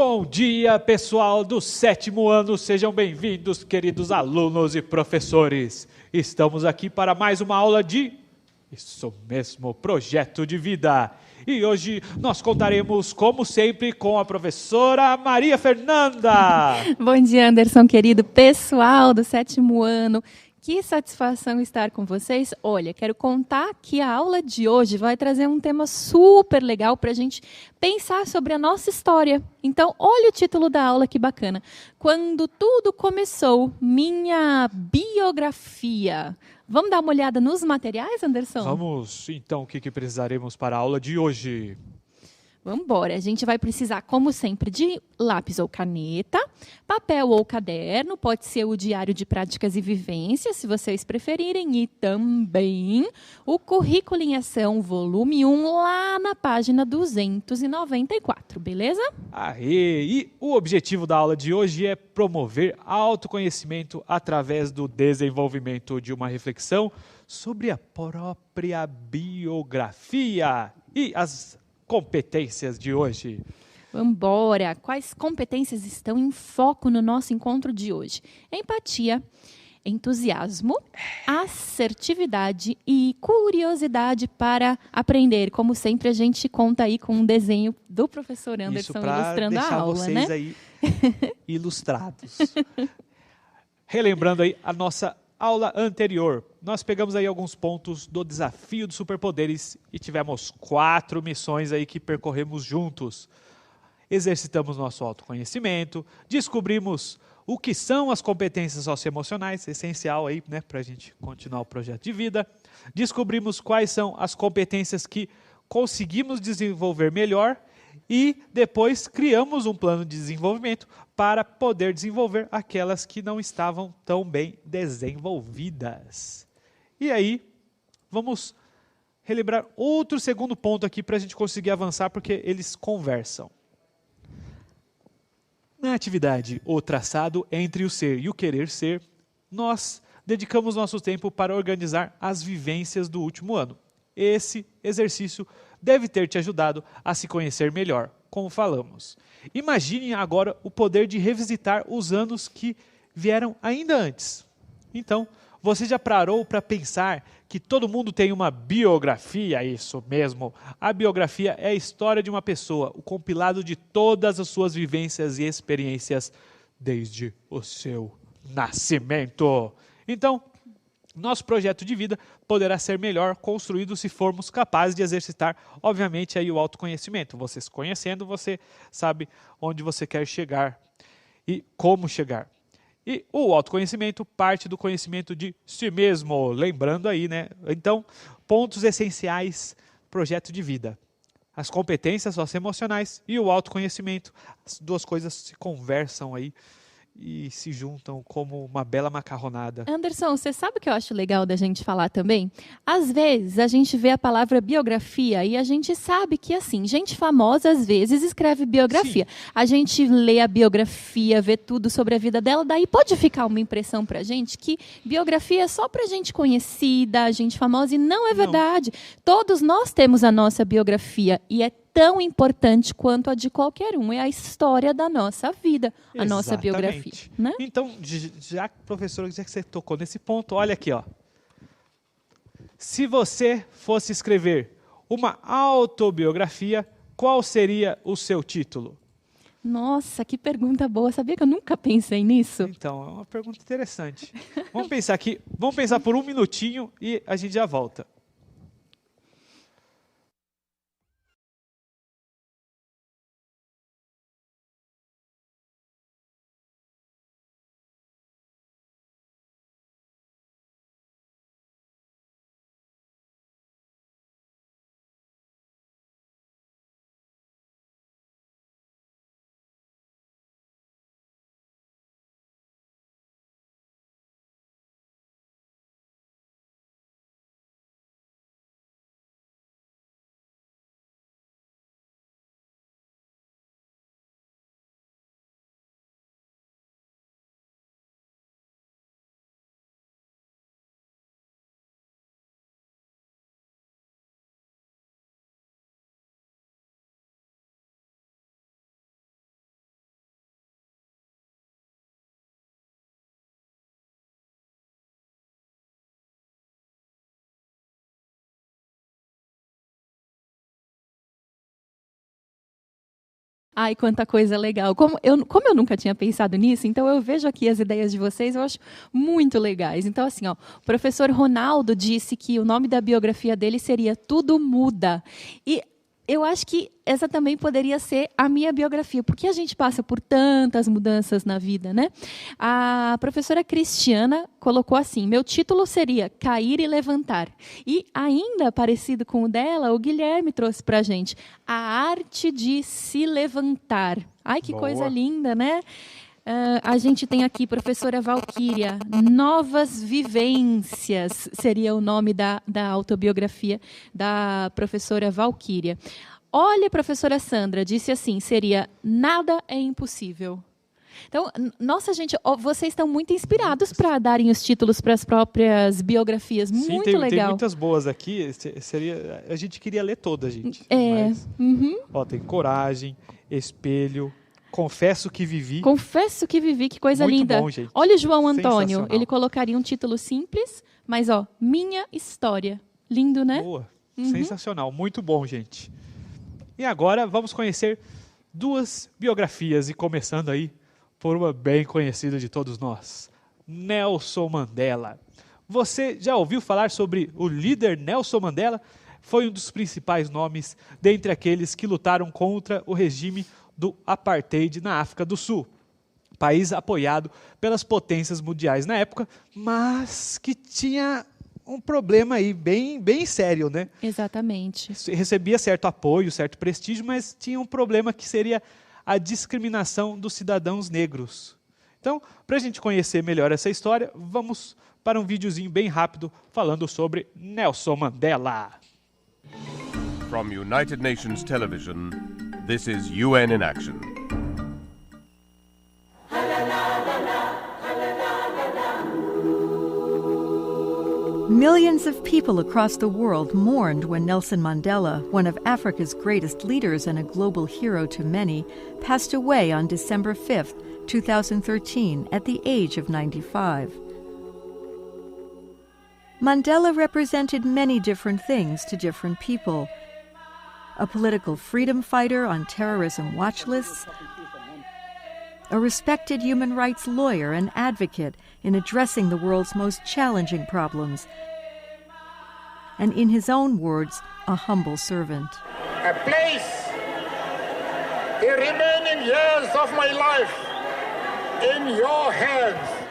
Bom dia, pessoal do sétimo ano, sejam bem-vindos, queridos alunos e professores. Estamos aqui para mais uma aula de, isso mesmo, projeto de vida. E hoje nós contaremos, como sempre, com a professora Maria Fernanda. Bom dia, Anderson, querido pessoal do sétimo ano. Que satisfação estar com vocês. Olha, quero contar que a aula de hoje vai trazer um tema super legal para a gente pensar sobre a nossa história. Então, olha o título da aula, que bacana. Quando tudo começou, minha biografia. Vamos dar uma olhada nos materiais, Anderson? Vamos, então, o que precisaremos para a aula de hoje? Vamos embora. A gente vai precisar, como sempre, de lápis ou caneta, papel ou caderno, pode ser o diário de práticas e vivências, se vocês preferirem, e também o currículo em ação, volume 1, lá na página 294, beleza? Aê! E o objetivo da aula de hoje é promover autoconhecimento através do desenvolvimento de uma reflexão sobre a própria biografia e as competências de hoje. Vamos embora. Quais competências estão em foco no nosso encontro de hoje? Empatia, entusiasmo, assertividade e curiosidade para aprender. Como sempre, a gente conta aí com um desenho do professor Anderson ilustrando a aula, né? Isso para deixar vocês aí ilustrados. Relembrando aí a nossa aula anterior, nós pegamos aí alguns pontos do desafio dos superpoderes e tivemos 4 missões aí que percorremos juntos. Exercitamos nosso autoconhecimento, descobrimos o que são as competências socioemocionais, essencial aí, né, para a gente continuar o projeto de vida. Descobrimos quais são as competências que conseguimos desenvolver melhor e depois criamos um plano de desenvolvimento para poder desenvolver aquelas que não estavam tão bem desenvolvidas. E aí, vamos relembrar outro segundo ponto aqui para a gente conseguir avançar, porque eles conversam. Na atividade O Traçado entre o Ser e o Querer Ser, nós dedicamos nosso tempo para organizar as vivências do último ano. Esse exercício deve ter te ajudado a se conhecer melhor, como falamos. Imagine agora o poder de revisitar os anos que vieram ainda antes. Então, você já parou para pensar que todo mundo tem uma biografia? Isso mesmo. A biografia é a história de uma pessoa, o compilado de todas as suas vivências e experiências desde o seu nascimento. Então, nosso projeto de vida poderá ser melhor construído se formos capazes de exercitar, obviamente, aí o autoconhecimento. Você se conhecendo, você sabe onde você quer chegar e como chegar. E o autoconhecimento parte do conhecimento de si mesmo, lembrando aí, né? Então, pontos essenciais, projeto de vida. As competências socioemocionais e o autoconhecimento, as duas coisas se conversam aí e se juntam como uma bela macarronada. Anderson, você sabe o que eu acho legal da gente falar também? Às vezes, a gente vê a palavra biografia e a gente sabe que, assim, gente famosa, às vezes, escreve biografia. Sim. A gente lê a biografia, vê tudo sobre a vida dela, daí pode ficar uma impressão pra gente que biografia é só pra gente conhecida, gente famosa, e não é verdade. Não. Todos nós temos a nossa biografia e é tão importante quanto a de qualquer um. É a história da nossa vida, a nossa biografia. Né? Então, já, professora, já que você tocou nesse ponto, olha aqui, ó. Se você fosse escrever uma autobiografia, qual seria o seu título? Nossa, que pergunta boa. Sabia que eu nunca pensei nisso? Então, é uma pergunta interessante. Vamos pensar aqui, vamos pensar por um minutinho e a gente já volta. Ai, quanta coisa legal. Como eu nunca tinha pensado nisso, então eu vejo aqui as ideias de vocês, eu acho muito legais. Então, assim, ó, o professor Ronaldo disse que o nome da biografia dele seria Tudo Muda. E eu acho que essa também poderia ser a minha biografia, porque a gente passa por tantas mudanças na vida, né? A professora Cristiana colocou assim: meu título seria Cair e Levantar. E ainda parecido com o dela, o Guilherme trouxe para a gente A Arte de Se Levantar. Ai, que coisa linda, né? A gente tem aqui professora Valquíria, Novas Vivências, seria o nome da autobiografia da professora Valquíria. Olha, a professora Sandra disse assim, seria Nada é Impossível. Então, nossa, gente, vocês estão muito inspirados para darem os títulos para as próprias biografias. Sim, muito legal. Tem muitas boas aqui. A gente queria ler todas, gente. Mas, tem Coragem, Espelho, Confesso que Vivi. Confesso que Vivi, que coisa muito linda. Bom, gente. Olha o João Antônio, ele colocaria um título simples, mas Minha História. Lindo, né? Boa, sensacional, muito bom, gente. E agora vamos conhecer 2 biografias, e começando aí por uma bem conhecida de todos nós, Nelson Mandela. Você já ouviu falar sobre o líder Nelson Mandela? Foi um dos principais nomes dentre aqueles que lutaram contra o regime do apartheid na África do Sul, país apoiado pelas potências mundiais na época, mas que tinha um problema aí bem sério, né? Exatamente. Recebia certo apoio, certo prestígio, mas tinha um problema que seria a discriminação dos cidadãos negros. Então, para a gente conhecer melhor essa história, vamos para um videozinho bem rápido falando sobre Nelson Mandela. From United Nations Television, this is UN in Action. Millions of people across the world mourned when Nelson Mandela, one of Africa's greatest leaders and a global hero to many, passed away on December 5th, 2013, at the age of 95. Mandela represented many different things to different people. A political freedom fighter on terrorism watch lists, a respected human rights lawyer and advocate in addressing the world's most challenging problems, and in his own words, a humble servant. I place the remaining years of my life in your hands.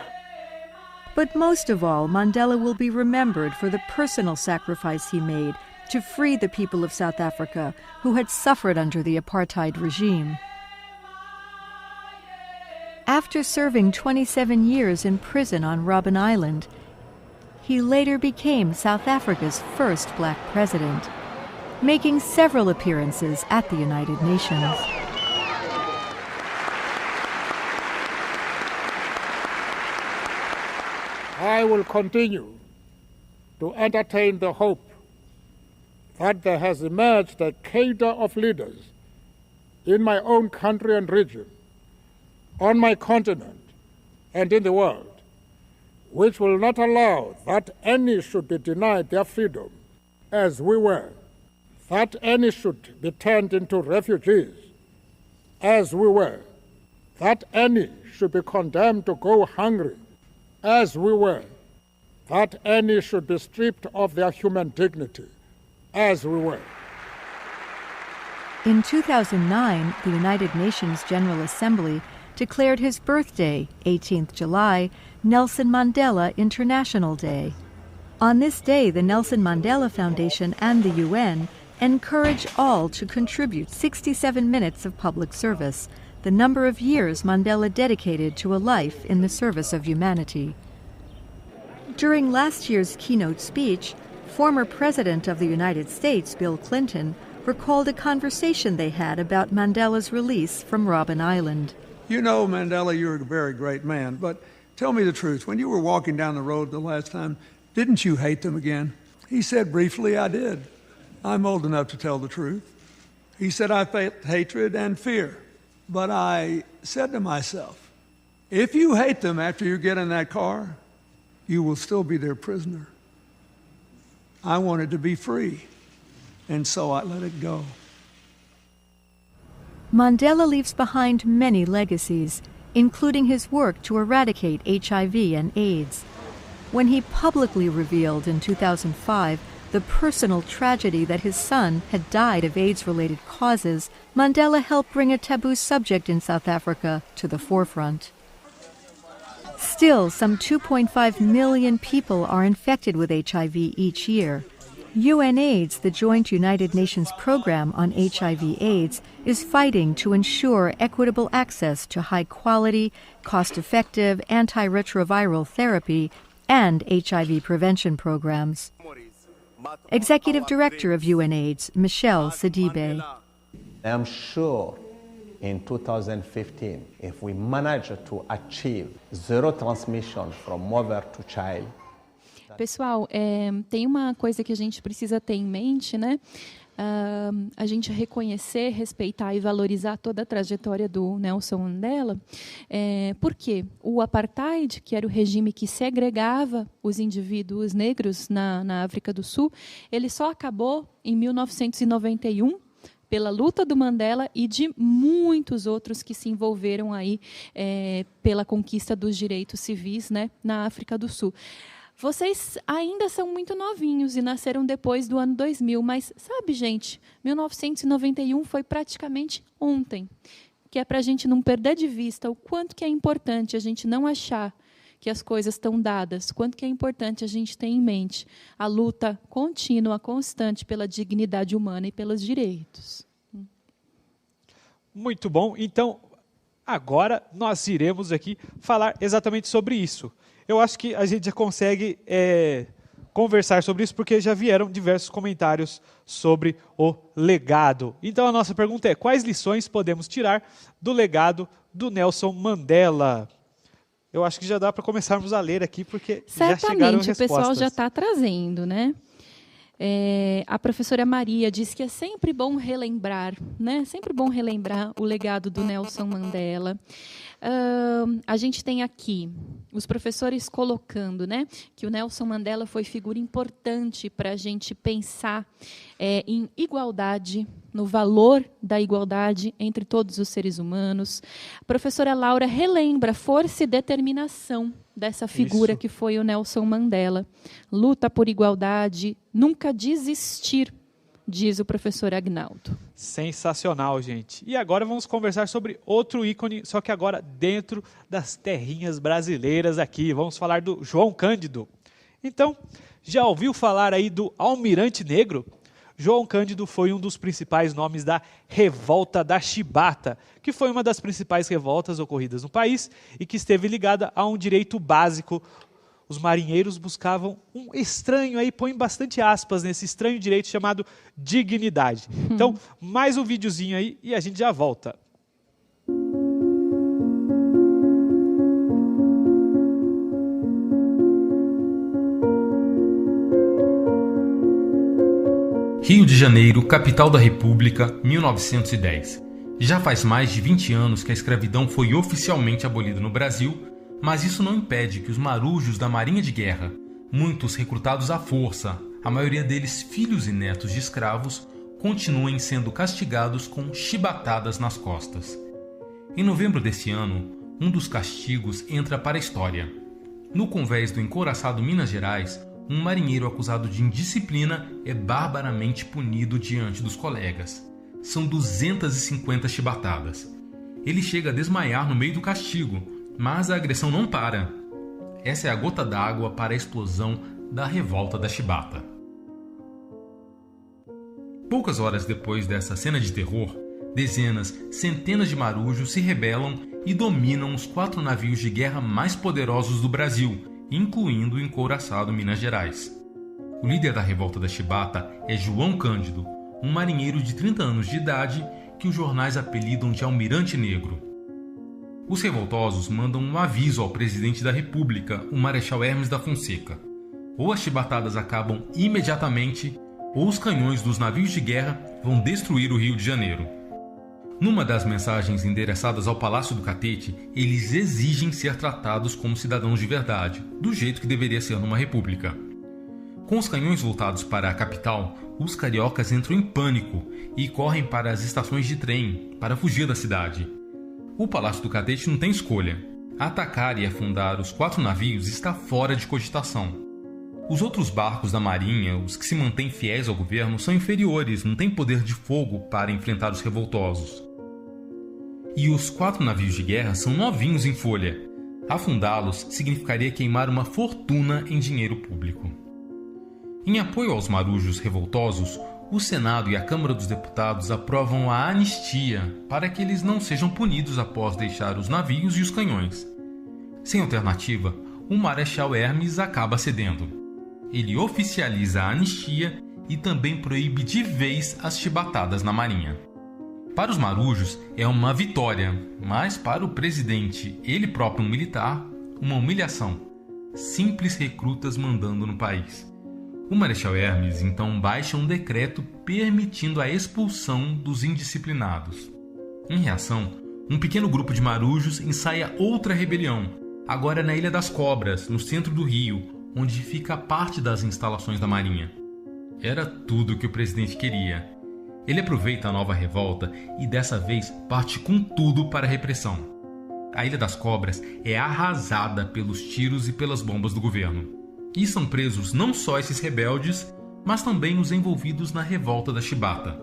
But most of all, Mandela will be remembered for the personal sacrifice he made to free the people of South Africa who had suffered under the apartheid regime. After serving 27 years in prison on Robben Island, he later became South Africa's first black president, making several appearances at the United Nations. I will continue to entertain the hope that there has emerged a cadre of leaders in my own country and region, on my continent, and in the world, which will not allow that any should be denied their freedom, as we were, that any should be turned into refugees, as we were, that any should be condemned to go hungry, as we were, that any should be stripped of their human dignity, as we were. In 2009, the United Nations General Assembly declared his birthday, 18th July, Nelson Mandela International Day. On this day, the Nelson Mandela Foundation and the UN encourage all to contribute 67 minutes of public service, the number of years Mandela dedicated to a life in the service of humanity. During last year's keynote speech, former President of the United States, Bill Clinton, recalled a conversation they had about Mandela's release from Robben Island. You know, Mandela, you're a very great man, but tell me the truth. When you were walking down the road the last time, didn't you hate them again? He said briefly, I did. I'm old enough to tell the truth. He said, I felt hatred and fear. But I said to myself, if you hate them after you get in that car, you will still be their prisoner. I wanted to be free, and so I let it go. Mandela leaves behind many legacies, including his work to eradicate HIV and AIDS. When he publicly revealed in 2005 the personal tragedy that his son had died of AIDS-related causes, Mandela helped bring a taboo subject in South Africa to the forefront. Still, some 2.5 million people are infected with HIV each year. UNAIDS, the joint United Nations program on HIV/AIDS, is fighting to ensure equitable access to high-quality, cost-effective antiretroviral therapy and HIV prevention programs. Executive Director of UNAIDS, Michelle Sidibe. I am sure in 2015, if we manage to achieve zero transmission from mother to child. Pessoal, tem uma coisa que a gente precisa ter em mente, né? A gente reconhecer, respeitar e valorizar toda a trajetória do Nelson Mandela, porque o apartheid, que era o regime que segregava os indivíduos negros na África do Sul, ele só acabou em 1991, pela luta do Mandela e de muitos outros que se envolveram aí pela conquista dos direitos civis, né, na África do Sul. Vocês ainda são muito novinhos e nasceram depois do ano 2000, mas sabe, gente, 1991 foi praticamente ontem, que é para a gente não perder de vista o quanto que é importante a gente não achar que as coisas estão dadas, quanto que é importante a gente ter em mente a luta contínua, constante pela dignidade humana e pelos direitos. Muito bom. Então, agora nós iremos aqui falar exatamente sobre isso. Eu acho que a gente já consegue conversar sobre isso, porque já vieram diversos comentários sobre o legado. Então, a nossa pergunta é: quais lições podemos tirar do legado do Nelson Mandela? Eu acho que já dá para começarmos a ler aqui, porque já chegaram as respostas. Certamente, o pessoal já está trazendo, né? A professora Maria diz que é sempre bom relembrar, né? Sempre bom relembrar o legado do Nelson Mandela. A gente tem aqui os professores colocando, né, que o Nelson Mandela foi figura importante para a gente pensar em igualdade, no valor da igualdade entre todos os seres humanos. A professora Laura relembra a força e determinação dessa figura que foi o Nelson Mandela. Luta por igualdade, nunca desistir, diz o professor Agnaldo. Sensacional, gente. E agora vamos conversar sobre outro ícone, só que agora dentro das terrinhas brasileiras aqui. Vamos falar do João Cândido. Então, já ouviu falar aí do Almirante Negro? João Cândido foi um dos principais nomes da Revolta da Chibata, que foi uma das principais revoltas ocorridas no país e que esteve ligada a um direito básico. Os marinheiros buscavam um estranho, aí põe bastante aspas nesse estranho direito chamado dignidade. Então, mais um videozinho aí e a gente já volta. Rio de Janeiro, capital da República, 1910. Já faz mais de 20 anos que a escravidão foi oficialmente abolida no Brasil, mas isso não impede que os marujos da Marinha de Guerra, muitos recrutados à força, a maioria deles filhos e netos de escravos, continuem sendo castigados com chibatadas nas costas. Em novembro desse ano, um dos castigos entra para a história. No convés do encouraçado Minas Gerais, um marinheiro acusado de indisciplina é barbaramente punido diante dos colegas. São 250 chibatadas. Ele chega a desmaiar no meio do castigo, mas a agressão não para. Essa é a gota d'água para a explosão da revolta da chibata. Poucas horas depois dessa cena de terror, dezenas, centenas de marujos se rebelam e dominam os 4 navios de guerra mais poderosos do Brasil, incluindo o encouraçado Minas Gerais. O líder da revolta da chibata é João Cândido, um marinheiro de 30 anos de idade que os jornais apelidam de Almirante Negro. Os revoltosos mandam um aviso ao presidente da República, o Marechal Hermes da Fonseca. Ou as chibatadas acabam imediatamente, ou os canhões dos navios de guerra vão destruir o Rio de Janeiro. Numa das mensagens endereçadas ao Palácio do Catete, eles exigem ser tratados como cidadãos de verdade, do jeito que deveria ser numa república. Com os canhões voltados para a capital, os cariocas entram em pânico e correm para as estações de trem para fugir da cidade. O Palácio do Catete não tem escolha. Atacar e afundar os 4 navios está fora de cogitação. Os outros barcos da Marinha, os que se mantêm fiéis ao governo, são inferiores, não têm poder de fogo para enfrentar os revoltosos. E os 4 navios de guerra são novinhos em folha. Afundá-los significaria queimar uma fortuna em dinheiro público. Em apoio aos marujos revoltosos, o Senado e a Câmara dos Deputados aprovam a anistia para que eles não sejam punidos após deixar os navios e os canhões. Sem alternativa, o Marechal Hermes acaba cedendo. Ele oficializa a anistia e também proíbe de vez as chibatadas na Marinha. Para os marujos é uma vitória, mas para o presidente, ele próprio um militar, uma humilhação. Simples recrutas mandando no país. O Marechal Hermes então baixa um decreto permitindo a expulsão dos indisciplinados. Em reação, um pequeno grupo de marujos ensaia outra rebelião, agora na Ilha das Cobras, no centro do Rio, onde fica parte das instalações da Marinha. Era tudo o que o presidente queria. Ele aproveita a nova revolta e dessa vez parte com tudo para a repressão. A Ilha das Cobras é arrasada pelos tiros e pelas bombas do governo. E são presos não só esses rebeldes, mas também os envolvidos na revolta da chibata.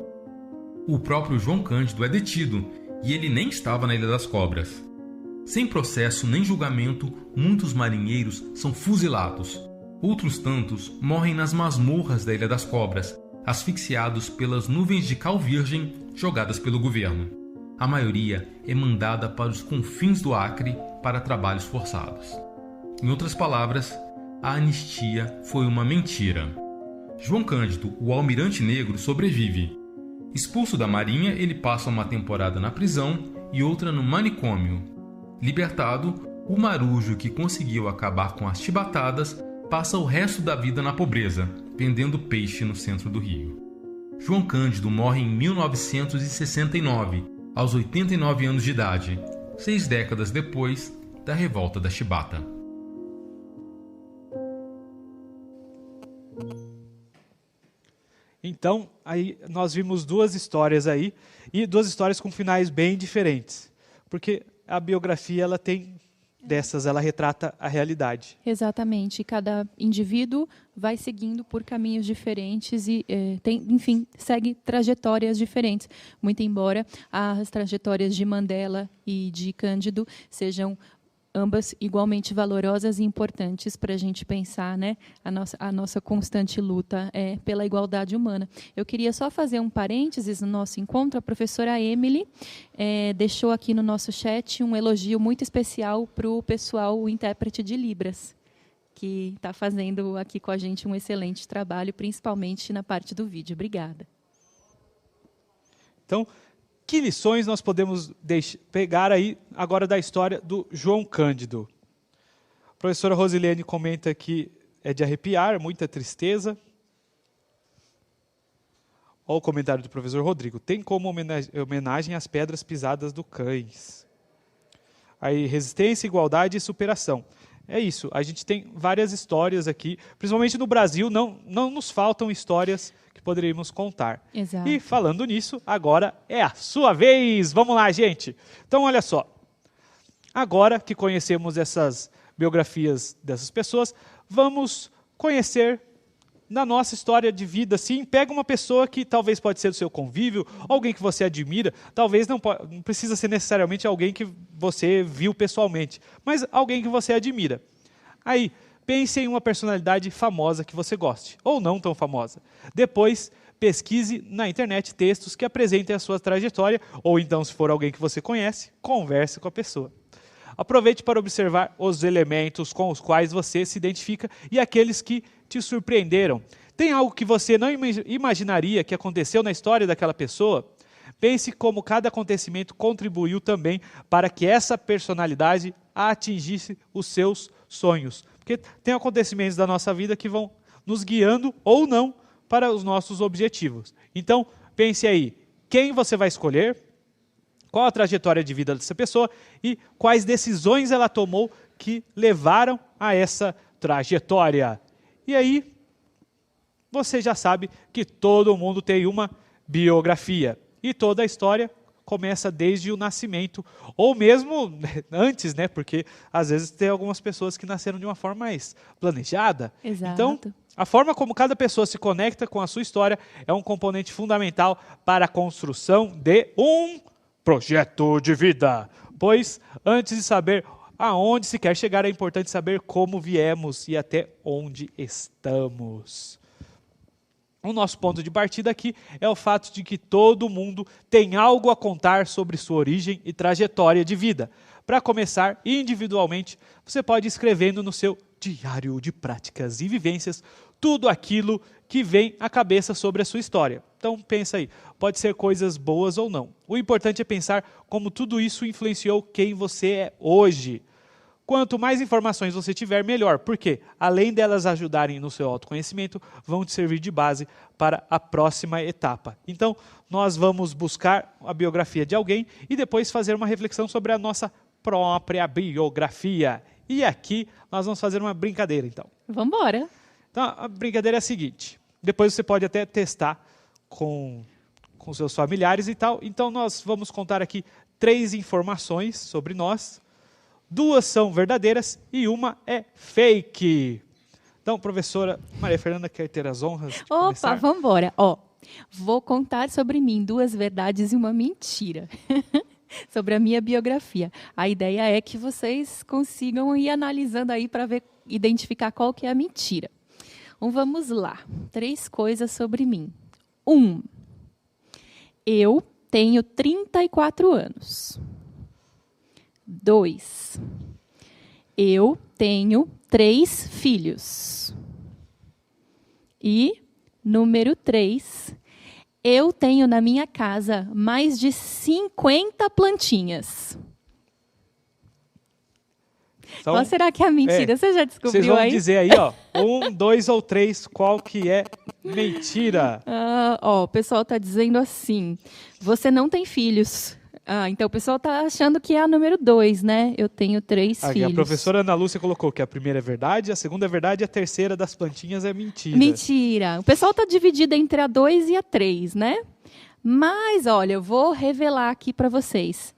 O próprio João Cândido é detido e ele nem estava na Ilha das Cobras. Sem processo nem julgamento, muitos marinheiros são fuzilados. Outros tantos morrem nas masmorras da Ilha das Cobras, asfixiados pelas nuvens de cal virgem jogadas pelo governo. A maioria é mandada para os confins do Acre para trabalhos forçados. Em outras palavras, a anistia foi uma mentira. João Cândido, o almirante negro, sobrevive. Expulso da Marinha, ele passa uma temporada na prisão e outra no manicômio. Libertado, o marujo que conseguiu acabar com as chibatadas passa o resto da vida na pobreza, vendendo peixe no centro do Rio. João Cândido morre em 1969, aos 89 anos de idade, 6 décadas depois da revolta da chibata. Então, aí nós vimos 2 histórias aí, e 2 histórias com finais bem diferentes. Porque a biografia, ela tem dessas, ela retrata a realidade. Exatamente. Cada indivíduo vai seguindo por caminhos diferentes e, segue trajetórias diferentes. Muito embora as trajetórias de Mandela e de Cândido sejam ambas igualmente valorosas e importantes para a gente pensar, né, a nossa constante luta pela igualdade humana. Eu queria só fazer um parênteses no nosso encontro. A professora Emily deixou aqui no nosso chat um elogio muito especial para o pessoal, o intérprete de Libras, que está fazendo aqui com a gente um excelente trabalho, principalmente na parte do vídeo. Obrigada. Então, que lições nós podemos pegar aí agora da história do João Cândido? A professora Rosilene comenta que é de arrepiar, muita tristeza. Olha o comentário do professor Rodrigo. Tem como homenagem às pedras pisadas do Cães. Aí, resistência, igualdade e superação. É isso, a gente tem várias histórias aqui, principalmente no Brasil, não nos faltam histórias que poderíamos contar. Exato. E falando nisso, agora é a sua vez. Vamos lá, gente. Então, olha só. Agora que conhecemos essas biografias dessas pessoas, vamos conhecer na nossa história de vida, assim, pega uma pessoa que talvez pode ser do seu convívio, alguém que você admira, talvez não precisa ser necessariamente alguém que você viu pessoalmente, mas alguém que você admira. Aí, pense em uma personalidade famosa que você goste, ou não tão famosa. Depois, pesquise na internet textos que apresentem a sua trajetória, ou então, se for alguém que você conhece, converse com a pessoa. Aproveite para observar os elementos com os quais você se identifica e aqueles que te surpreenderam. Tem algo que você não imaginaria que aconteceu na história daquela pessoa? Pense como cada acontecimento contribuiu também para que essa personalidade atingisse os seus sonhos. Porque tem acontecimentos da nossa vida que vão nos guiando ou não para os nossos objetivos. Então, pense aí, quem você vai escolher? Qual a trajetória de vida dessa pessoa e quais decisões ela tomou que levaram a essa trajetória. E aí, você já sabe que todo mundo tem uma biografia. E toda a história começa desde o nascimento, ou mesmo antes, né? Porque às vezes tem algumas pessoas que nasceram de uma forma mais planejada. Exato. Então, a forma como cada pessoa se conecta com a sua história é um componente fundamental para a construção de um projeto de vida. Pois, antes de saber aonde se quer chegar, é importante saber como viemos e até onde estamos. O nosso ponto de partida aqui é o fato de que todo mundo tem algo a contar sobre sua origem e trajetória de vida. Para começar, individualmente, você pode ir escrevendo no seu diário de práticas e vivências tudo aquilo que vem à cabeça sobre a sua história. Então pensa aí, pode ser coisas boas ou não. O importante é pensar como tudo isso influenciou quem você é hoje. Quanto mais informações você tiver, melhor, porque além delas ajudarem no seu autoconhecimento, vão te servir de base para a próxima etapa. Então, nós vamos buscar a biografia de alguém e depois fazer uma reflexão sobre a nossa própria biografia. E aqui nós vamos fazer uma brincadeira, então. Vamos embora. Então, a brincadeira é a seguinte, depois você pode até testar com seus familiares e tal. Então, nós vamos contar aqui 3 informações sobre nós. 2 são verdadeiras e uma é fake. Então, professora Maria Fernanda, quer ter as honras de começar? Opa, vamos embora. Vou contar sobre mim 2 verdades e uma mentira. Sobre a minha biografia. A ideia é que vocês consigam ir analisando aí para identificar qual que é a mentira. Então, vamos lá. 3 coisas sobre mim. 1. Eu tenho 34 anos. 2. Eu tenho 3 filhos. E, número 3, eu tenho na minha casa mais de 50 plantinhas. Então, qual será que é a mentira? Você já descobriu aí? Vocês vão dizer aí, 1, 2 ou 3, qual que é mentira? O pessoal está dizendo assim, você não tem filhos. Então o pessoal está achando que é a número 2, né? Eu tenho 3 filhos. A professora Ana Lúcia colocou que a primeira é verdade, a segunda é verdade e a terceira das plantinhas é mentira. Mentira. O pessoal está dividido entre a 2 e a 3, né? Mas, olha, eu vou revelar aqui para vocês.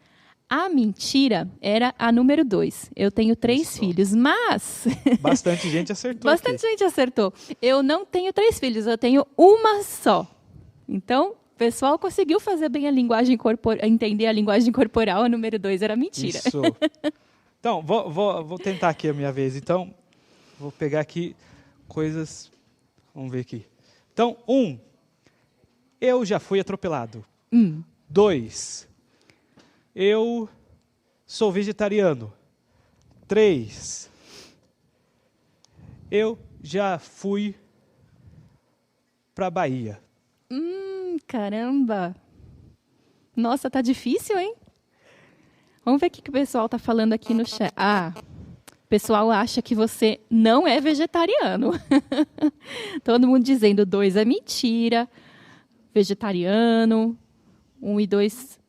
A mentira era a número 2. Eu tenho 3 filhos, mas... Bastante gente acertou. Bastante gente acertou. Eu não tenho 3 filhos, eu tenho uma só. Então... O pessoal conseguiu fazer bem a linguagem entender a linguagem corporal, a número 2 era mentira. Isso. Então, vou tentar aqui a minha vez. Então, vou pegar aqui coisas... Vamos ver aqui. Então, 1. Eu já fui atropelado. 2. Eu sou vegetariano. 3. Eu já fui para a Bahia. Caramba! Nossa, tá difícil, hein? Vamos ver o que o pessoal tá falando aqui no chat. O pessoal acha que você não é vegetariano. Todo mundo dizendo 2 é mentira, vegetariano, 1 e 2...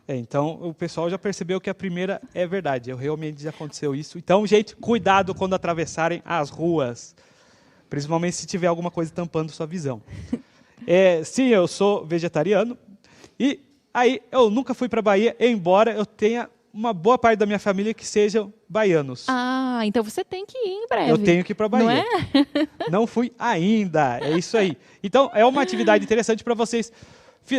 Então, o pessoal já percebeu que a primeira é verdade. Realmente já aconteceu isso. Então, gente, cuidado quando atravessarem as ruas. Principalmente se tiver alguma coisa tampando sua visão. Sim, eu sou vegetariano e aí eu nunca fui para a Bahia, embora eu tenha uma boa parte da minha família que sejam baianos. Então você tem que ir em breve. Eu tenho que ir para a Bahia. Não é? Não fui ainda, é isso aí. Então é uma atividade interessante para vocês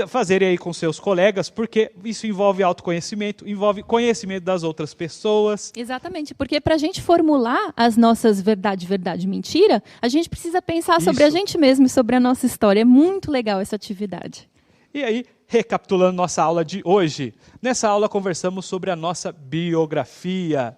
fazerem aí com seus colegas, porque isso envolve autoconhecimento, envolve conhecimento das outras pessoas. Exatamente, porque para a gente formular as nossas verdade, mentira, a gente precisa pensar sobre a gente mesmo e sobre a nossa história. É muito legal essa atividade. E aí, recapitulando nossa aula de hoje, nessa aula conversamos sobre a nossa biografia,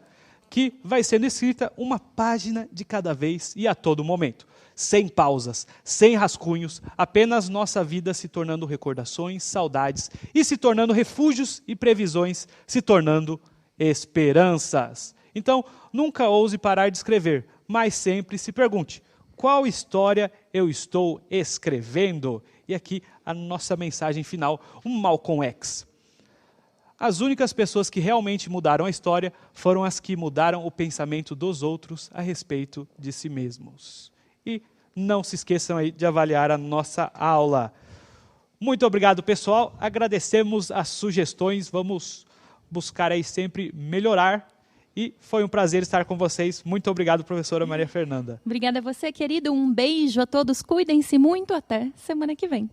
que vai sendo escrita uma página de cada vez e a todo momento. Sem pausas, sem rascunhos, apenas nossa vida se tornando recordações, saudades e se tornando refúgios e previsões, se tornando esperanças. Então, nunca ouse parar de escrever, mas sempre se pergunte, qual história eu estou escrevendo? E aqui a nossa mensagem final, um Malcolm X. As únicas pessoas que realmente mudaram a história foram as que mudaram o pensamento dos outros a respeito de si mesmos. E não se esqueçam aí de avaliar a nossa aula. Muito obrigado, pessoal. Agradecemos as sugestões. Vamos buscar aí sempre melhorar. E foi um prazer estar com vocês. Muito obrigado, professora Maria Fernanda. Obrigada a você, querido. Um beijo a todos. Cuidem-se muito. Até semana que vem.